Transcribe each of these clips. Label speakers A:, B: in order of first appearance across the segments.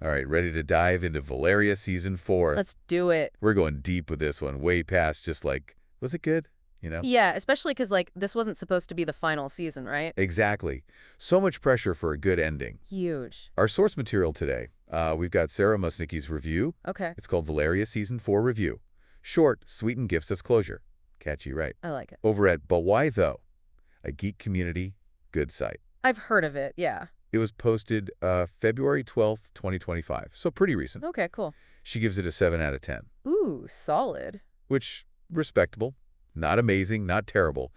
A: All right, ready to dive into Valeria Season 4.
B: Let's do it.
A: We're going deep with this one, way past just like, was it good? You know?
B: Yeah, especially because, like, this wasn't supposed to be the final season, right?
A: Exactly. So much pressure for a good ending.
B: Huge.
A: Our source material today, we've got Sarah Musnicki's review.
B: Okay.
A: It's called Valeria Season 4 Review. Short, sweet, and gives us closure. Catchy, right?
B: I like it.
A: Over at But Why Though? A geek community, good site.
B: I've heard of it, yeah.
A: It was posted February 12th, 2025, so pretty recent.
B: Okay, cool.
A: She gives it a 7 out of 10,
B: Ooh, solid.
A: which, respectable. Not amazing, not terrible.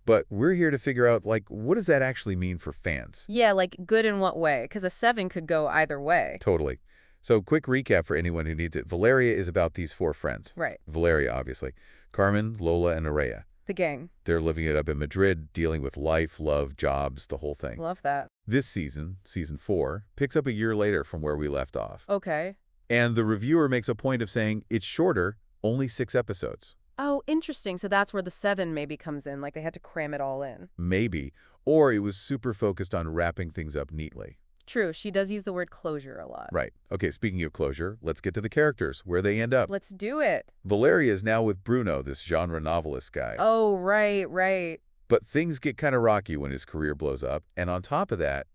A: But we're here to figure out, like, what does that actually mean for fans?
B: Yeah, like, good in what way? Because a 7 could go either way.
A: Totally. So, quick recap for anyone who needs it. Valeria is about these 4 friends.
B: Right.
A: Valeria, obviously. Carmen, Lola, and Araya.
B: The gang.
A: They're living it up in Madrid, dealing with life, love, jobs, the whole thing.
B: Love that.
A: This season, Season 4, picks up a year later from where we left off.
B: Okay.
A: And the reviewer makes a point of saying it's shorter, only 6 episodes.
B: Oh, interesting. So that's where the 7 maybe comes in. Like, they had to cram it all in.
A: Maybe. Or it was super focused on wrapping things up neatly.
B: True. She does use the word closure a lot.
A: Right. Okay, speaking of closure, let's get to the characters, where they end up.
B: Let's do it.
A: Valeria is now with Bruno, this genre novelist guy.
B: Oh, right, right.
A: But things get kind of rocky when his career blows up, and on top of that,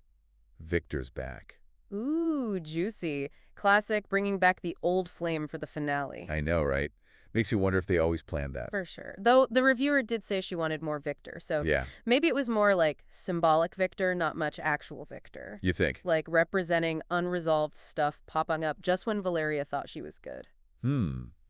A: Victor's back.
B: Ooh, juicy. Classic, bringing back the old flame for the finale.
A: I know, right? Makes you wonder if they always planned that.
B: For sure. Though the reviewer did say she wanted more Victor, so
A: Yeah,
B: maybe it was more like symbolic Victor, not much actual Victor.
A: you think?
B: Like representing unresolved stuff popping up just when Valeria thought she was good.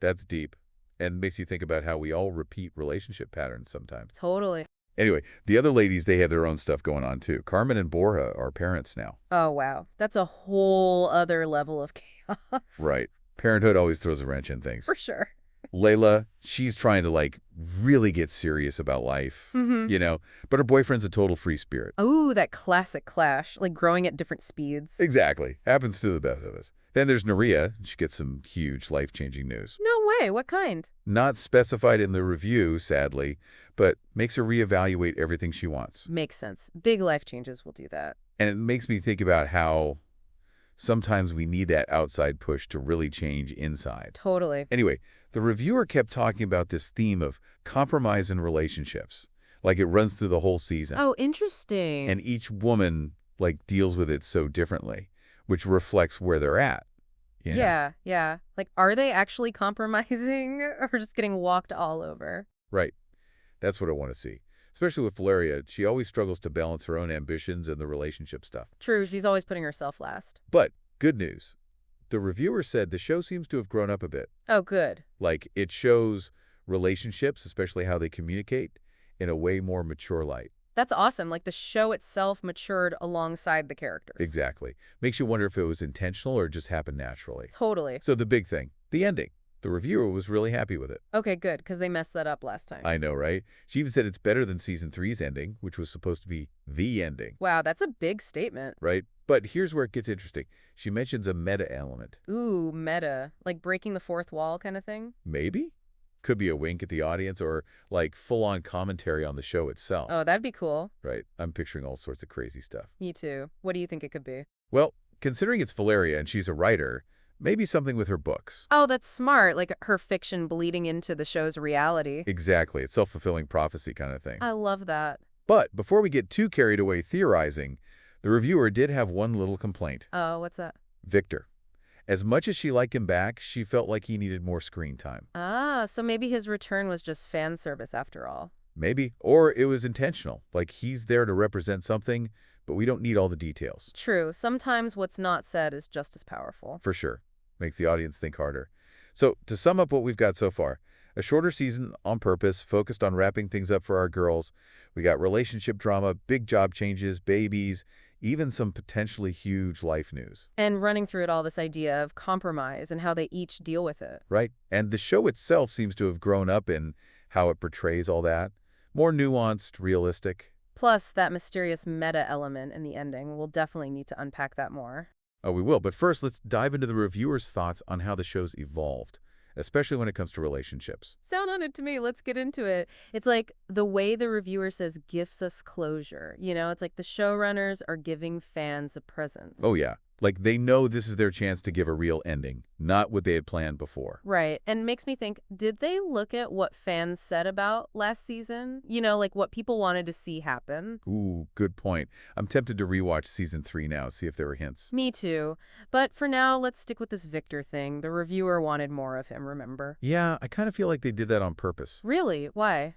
A: That's deep. And makes you think about how we all repeat relationship patterns sometimes.
B: Totally.
A: Anyway, the other ladies, they have their own stuff going on too. Carmen and Borja are parents now.
B: Oh, wow. That's a whole other level of chaos.
A: Right. Parenthood always throws a wrench in things.
B: For sure.
A: Layla, she's trying to, like, really get serious about life, you know, but her boyfriend's a total free spirit.
B: Oh, that classic clash, like growing at different speeds.
A: Exactly. Happens to the best of us. Then there's Naria. She gets some huge life-changing news.
B: No way. What kind?
A: Not specified in the review, sadly, but makes her reevaluate everything she wants.
B: Makes sense. Big life changes will do that.
A: And it makes me think about how sometimes we need that outside push to really change inside.
B: Totally.
A: Anyway, the reviewer kept talking about this theme of compromise in relationships. Like it runs through the whole season.
B: Oh, interesting.
A: And each woman, like, deals with it so differently, which reflects where they're at. You know?
B: Yeah, yeah. Like, are they actually compromising or just getting walked all over?
A: Right. That's what I want to see. Especially with Valeria, she always struggles to balance her own ambitions and the relationship stuff.
B: True, she's always putting herself last.
A: But good news. The reviewer said the show seems to have grown up a bit.
B: Oh, good.
A: Like, it shows relationships, especially how they communicate, in a way more mature light.
B: That's awesome. Like, the show itself matured alongside the characters.
A: Exactly. Makes you wonder if it was intentional or just happened naturally.
B: Totally.
A: So the big thing, the ending. The reviewer was really happy with it.
B: Okay, good, because they messed that up last time.
A: I know, right? She even said it's better than Season 3's ending, which was supposed to be the ending.
B: Wow, that's a big statement.
A: Right? But here's where it gets interesting. She mentions a meta element.
B: Ooh, meta. Like breaking the fourth wall kind of thing?
A: Maybe? Could be a wink at the audience or, like, full-on commentary on the show itself.
B: Oh, that'd be cool.
A: Right? I'm picturing all sorts of crazy stuff.
B: Me too. What do you think it could be?
A: Well, considering it's Valeria and she's a writer, maybe something with her books.
B: Oh, that's smart. Like her fiction bleeding into the show's reality.
A: Exactly. It's self-fulfilling prophecy kind of thing.
B: I love that.
A: But before we get too carried away theorizing, the reviewer did have one little complaint.
B: Oh, what's that?
A: Victor. As much as she liked him back, she felt like he needed more screen time.
B: Ah, so maybe his return was just fan service after all.
A: Maybe. Or it was intentional. Like he's there to represent something, but we don't need all the details.
B: True. Sometimes what's not said is just as powerful.
A: For sure. Makes the audience think harder. So, to sum up what we've got so far, a shorter season on purpose, focused on wrapping things up for our girls. We got relationship drama, big job changes, babies, even some potentially huge life news.
B: And running through it all, this idea of compromise and how they each deal with it.
A: Right? And the show itself seems to have grown up in how it portrays all that. More nuanced, realistic.
B: Plus, that mysterious meta element in the ending. We'll definitely need to unpack that more.
A: Oh, we will. But first, let's dive into the reviewer's thoughts on how the show's evolved, especially when it comes to relationships.
B: Sound on it to me. Let's get into it. It's like the way the reviewer says gives us closure. You know, it's like the showrunners are giving fans a present.
A: Oh, yeah. Like, they know this is their chance to give a real ending, not what they had planned before.
B: Right. And makes me think, did they look at what fans said about last season? Like what people wanted to see happen?
A: Ooh, good point. I'm tempted to rewatch season 3 now, see if there were hints.
B: Me too. But for now, let's stick with this Victor thing. The reviewer wanted more of him, remember?
A: Yeah, I kind of feel like they did that on purpose.
B: Really? Why?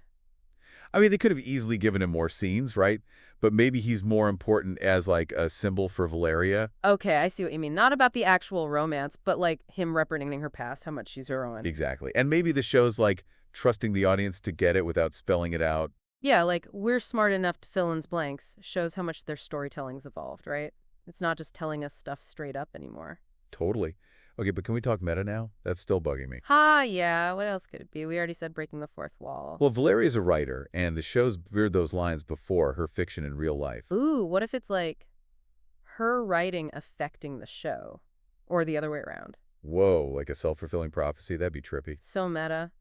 A: I mean, they could have easily given him more scenes, right? But maybe he's more important as, like, a symbol for Valeria.
B: Okay, I see what you mean. Not about the actual romance, but like him representing her past, how much she's her own.
A: Exactly. And maybe the show's, like, trusting the audience to get it without spelling it out.
B: Yeah, like we're smart enough to fill in blanks. Shows how much their storytelling's evolved, right? It's not just telling us stuff straight up anymore.
A: Totally. Okay, but can we talk meta now? That's still bugging me.
B: Ha, yeah. What else could it be? We already said breaking the fourth wall.
A: Well, Valeria's a writer, and the show's veered those lines before her fiction in real life.
B: Ooh, what if it's like her writing affecting the show? Or the other way around.
A: Whoa, like a self-fulfilling prophecy? That'd be trippy.
B: So meta.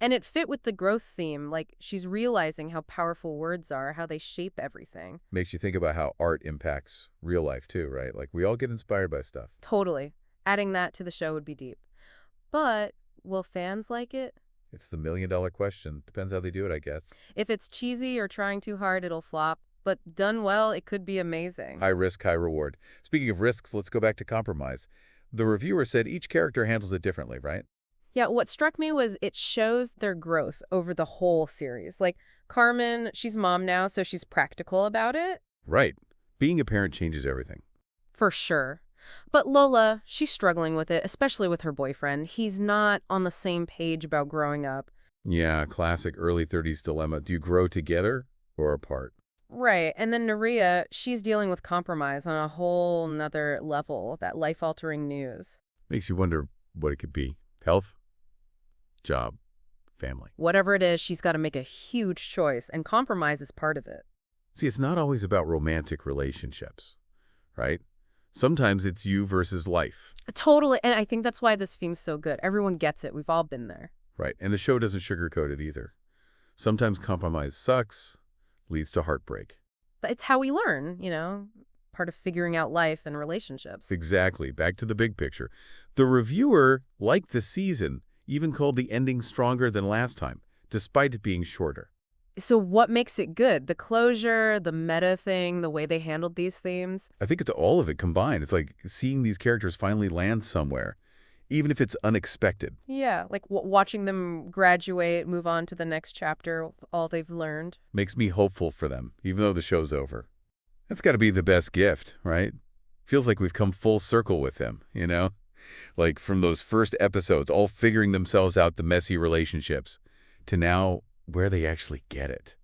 B: And it fit with the growth theme, like she's realizing how powerful words are, how they shape everything.
A: Makes you think about how art impacts real life, too, right? Like, we all get inspired by stuff.
B: Totally. Adding that to the show would be deep. But will fans like it?
A: It's the million-dollar question. Depends how they do it, I guess.
B: If it's cheesy or trying too hard, it'll flop. But done well, it could be amazing.
A: High risk, high reward. Speaking of risks, let's go back to compromise. The reviewer said each character handles it differently, right?
B: Yeah, what struck me was it shows their growth over the whole series. Like Carmen, she's mom now, so she's practical about it.
A: Right. Being a parent changes everything.
B: For sure. But Lola, she's struggling with it, especially with her boyfriend. He's not on the same page about growing up.
A: Yeah, classic early 30s dilemma. Do you grow together or apart?
B: Right. And then Naria, she's dealing with compromise on a whole nother level, that life-altering news.
A: Makes you wonder what it could be. Health, job, family.
B: Whatever it is, she's got to make a huge choice, and compromise is part of it.
A: See, it's not always about romantic relationships, right? Sometimes it's you versus life.
B: Totally. And I think that's why this theme's so good. Everyone gets it. We've all been there.
A: Right, and the show doesn't sugarcoat it either. Sometimes compromise sucks, leads to heartbreak.
B: But it's how we learn, part of figuring out life and relationships.
A: Exactly, back to the big picture. The reviewer liked the season, even called the ending stronger than last time, despite it being shorter.
B: So what makes it good? The closure, the meta thing, the way they handled these themes?
A: I think it's all of it combined. It's like seeing these characters finally land somewhere, even if it's unexpected.
B: Yeah, like watching them graduate, move on to the next chapter, all they've learned.
A: Makes me hopeful for them, even though the show's over. That's got to be the best gift, right? Feels like we've come full circle with them. Like from those first episodes, all figuring themselves out, the messy relationships, to now where they actually get it.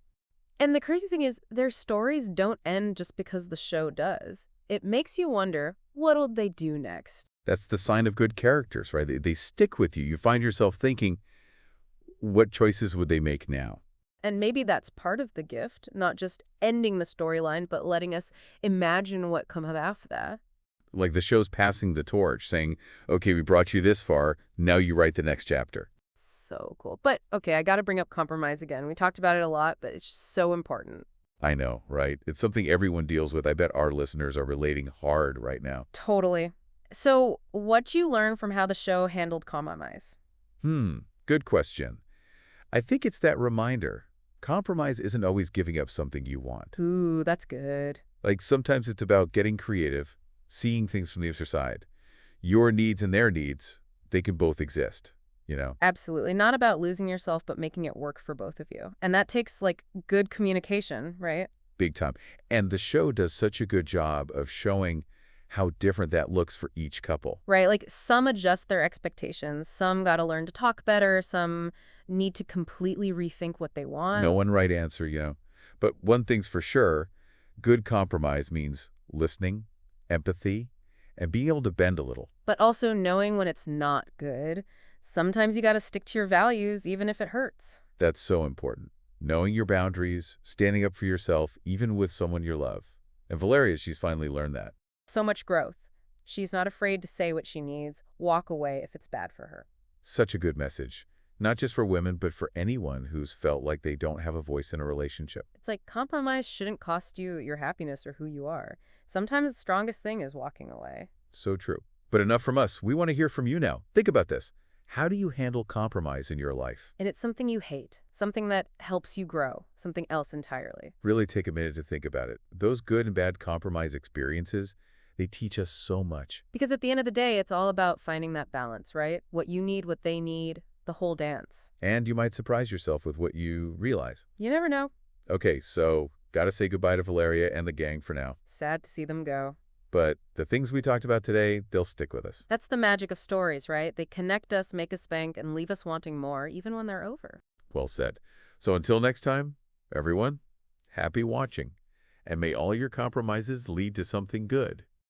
B: And the crazy thing is, their stories don't end just because the show does. It makes you wonder, what'll they do next?
A: That's the sign of good characters, right? They stick with you. You find yourself thinking, what choices would they make now?
B: And maybe that's part of the gift, not just ending the storyline, but letting us imagine what comes after that.
A: Like the show's passing the torch, saying, okay, we brought you this far, now you write the next chapter.
B: So cool. But, okay, I got to bring up compromise again. We talked about it a lot, but it's just so important.
A: I know, right? It's something everyone deals with. I bet our listeners are relating hard right now.
B: Totally. So, what'd you learn from how the show handled compromise?
A: Good question. I think it's that reminder. Compromise isn't always giving up something you want.
B: Ooh, that's good.
A: Like sometimes it's about getting creative, seeing things from the other side. Your needs and their needs, they can both exist.
B: Absolutely. Not about losing yourself, but making it work for both of you. And that takes, good communication, right?
A: Big time. And the show does such a good job of showing how different that looks for each couple.
B: Right. Like, some adjust their expectations. Some got to learn to talk better. Some need to completely rethink what they want.
A: No one right answer. But one thing's for sure, good compromise means listening, empathy, and being able to bend a little.
B: But also knowing when it's not good. Sometimes you got to stick to your values, even if it hurts.
A: That's so important. Knowing your boundaries, standing up for yourself, even with someone you love. And Valeria, she's finally learned that.
B: So much growth. She's not afraid to say what she needs, walk away if it's bad for her.
A: Such a good message. Not just for women, but for anyone who's felt like they don't have a voice in a relationship.
B: It's like compromise shouldn't cost you your happiness or who you are. Sometimes the strongest thing is walking away.
A: So true. But enough from us. We want to hear from you now. Think about this. How do you handle compromise in your life?
B: And it's something you hate, something that helps you grow, something else entirely.
A: Really take a minute to think about it. Those good and bad compromise experiences, they teach us so much.
B: Because at the end of the day, it's all about finding that balance, right? What you need, what they need, the whole dance.
A: And you might surprise yourself with what you realize.
B: You never know.
A: Okay, so gotta say goodbye to Valeria and the gang for now.
B: Sad to see them go.
A: But the things we talked about today, they'll stick with us.
B: That's the magic of stories, right? They connect us, make us spank, and leave us wanting more, even when they're over.
A: Well said. So until next time, everyone, happy watching. And may all your compromises lead to something good.